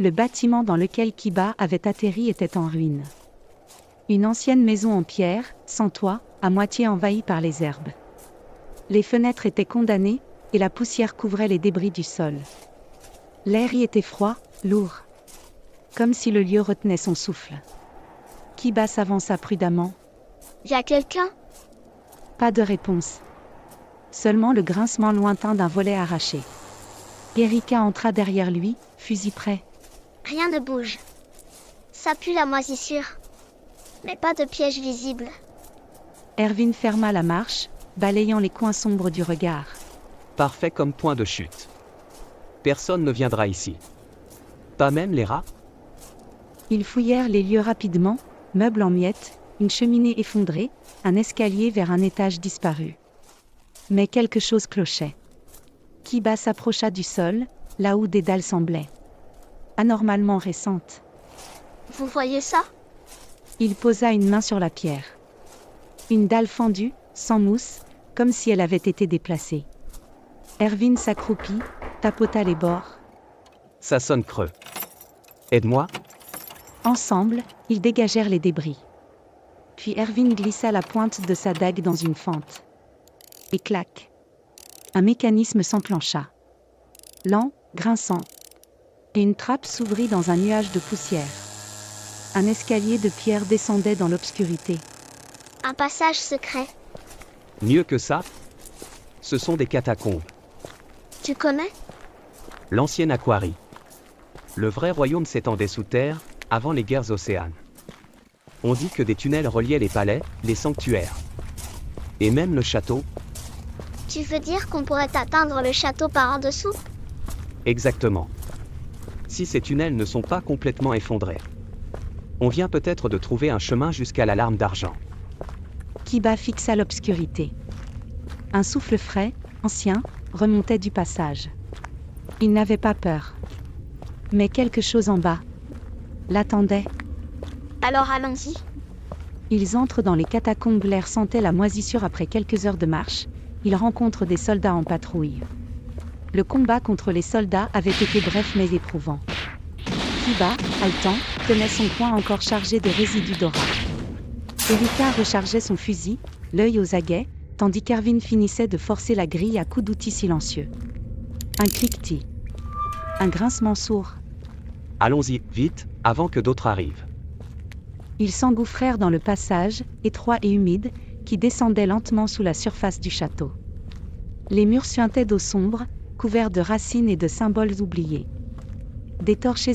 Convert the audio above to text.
Le bâtiment dans lequel Kiba avait atterri était en ruine. Une ancienne maison en pierre, sans toit, à moitié envahie par les herbes. Les fenêtres étaient condamnées, et la poussière couvrait les débris du sol. L'air y était froid, lourd. Comme si le lieu retenait son souffle. Kiba s'avança prudemment. Y a quelqu'un? Pas de réponse. Seulement le grincement lointain d'un volet arraché. Erika entra derrière lui, fusil prêt. Rien ne bouge. Ça pue la moisissure. Mais pas de piège visible. Erwin ferma la marche, balayant les coins sombres du regard. Parfait comme point de chute. Personne ne viendra ici. Pas même les rats? Ils fouillèrent les lieux rapidement, meubles en miettes, une cheminée effondrée, un escalier vers un étage disparu. Mais quelque chose clochait. Kiba s'approcha du sol, là où des dalles semblaient anormalement récentes. Vous voyez ça? Il posa une main sur la pierre. Une dalle fendue, sans mousse, comme si elle avait été déplacée. Erwin s'accroupit, tapota les bords. Ça sonne creux. Aide-moi. Ensemble, ils dégagèrent les débris. Puis Erwin glissa la pointe de sa dague dans une fente. Et clac. Un mécanisme s'enclencha. Lent, grinçant. Et une trappe s'ouvrit dans un nuage de poussière. Un escalier de pierre descendait dans l'obscurité. Un passage secret. Mieux que ça, ce sont des catacombes. Tu connais? L'ancienne Aquarie. Le vrai royaume s'étendait sous terre, avant les guerres océanes. On dit que des tunnels reliaient les palais, les sanctuaires. Et même le château. Tu veux dire qu'on pourrait atteindre le château par en dessous? Exactement. Si ces tunnels ne sont pas complètement effondrés. On vient peut-être de trouver un chemin jusqu'à la larme d'argent. Kiba fixa l'obscurité. Un souffle frais, ancien, remontait du passage. Il n'avait pas peur. Mais quelque chose en bas l'attendait. Alors allons-y. Ils entrent dans les catacombes, l'air sentait la moisissure après quelques heures de marche. Ils rencontrent des soldats en patrouille. Le combat contre les soldats avait été bref mais éprouvant. Kiba, haletant, tenait son poing encore chargé de résidus d'aura. Erika rechargeait son fusil, l'œil aux aguets, tandis qu'Erwin finissait de forcer la grille à coups d'outils silencieux. Un cliquetis. Un grincement sourd. Allons-y, vite, avant que d'autres arrivent. Ils s'engouffrèrent dans le passage, étroit et humide, qui descendait lentement sous la surface du château. Les murs suintaient d'eau sombre, couverts de racines et de symboles oubliés. Des torches